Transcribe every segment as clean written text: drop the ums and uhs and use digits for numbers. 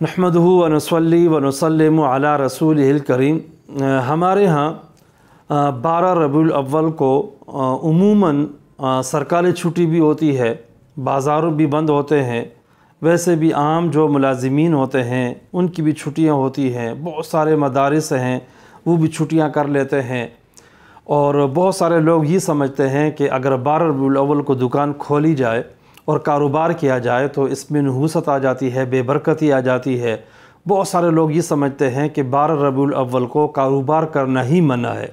नहमदुहु व नसल्ली व नसल्लिमु अला रसूलिहिल करीम। हमारे यहाँ 12 रबीउल अव्वल को उमूमन सरकारी छुट्टी भी होती है, बाज़ार भी बंद होते हैं। वैसे भी आम जो मुलाजिमीन होते हैं उनकी भी छुट्टियाँ होती हैं। बहुत सारे मदारिस हैं वो भी छुट्टियाँ कर लेते हैं। और बहुत सारे लोग ये समझते हैं कि अगर 12 रबीउल अव्वल को दुकान खोली जाए और कारोबार किया जाए तो इसमें नहूसत आ जाती है, बेबरकती आ जाती है। बहुत सारे लोग ये समझते हैं कि 12 रबीउल अव्वल को कारोबार करना ही मना है।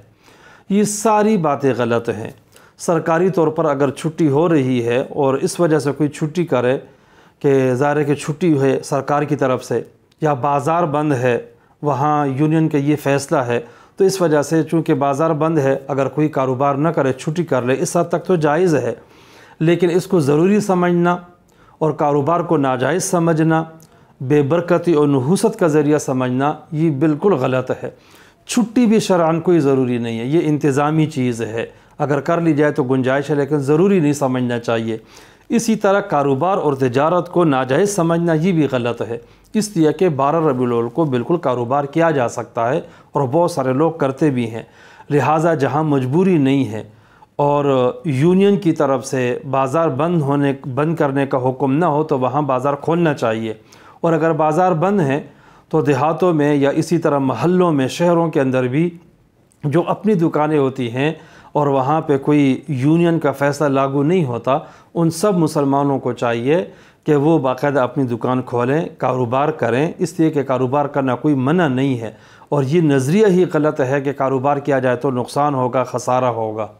ये सारी बातें गलत हैं। सरकारी तौर पर अगर छुट्टी हो रही है और इस वजह से कोई छुट्टी करे कि ज़ाहिर की छुट्टी है सरकार की तरफ से, या बाज़ार बंद है, वहाँ यूनियन का ये फ़ैसला है, तो इस वजह से चूँकि बाज़ार बंद है अगर कोई कारोबार न करे, छुट्टी कर ले, इस हद तक तो जायज़ है। लेकिन इसको ज़रूरी समझना और कारोबार को नाजायज़ समझना, बेबरकती और नहूसत का ज़रिया समझना, ये बिल्कुल गलत है। छुट्टी भी शरअन कोई ज़रूरी नहीं है, ये इंतज़ामी चीज़ है, अगर कर ली जाए तो गुंजाइश है, लेकिन ज़रूरी नहीं समझना चाहिए। इसी तरह कारोबार और तिजारत को नाजायज़ समझना ये भी गलत है, इसलिए कि 12 रबीउल अव्वल को बिल्कुल कारोबार किया जा सकता है और बहुत सारे लोग करते भी हैं। लिहाजा जहाँ मजबूरी नहीं है और यूनियन की तरफ से बाज़ार बंद करने का हुक्म ना हो तो वहाँ बाज़ार खोलना चाहिए। और अगर बाज़ार बंद है तो देहातों में या इसी तरह महल्लों में, शहरों के अंदर भी जो अपनी दुकानें होती हैं और वहाँ पे कोई यूनियन का फ़ैसला लागू नहीं होता, उन सब मुसलमानों को चाहिए कि वो बाकायदा अपनी दुकान खोलें, कारोबार करें, इसलिए कि कारोबार करना कोई मना नहीं है। और ये नज़रिया ही गलत है कि कारोबार किया जाए तो नुकसान होगा, ख़सारा होगा।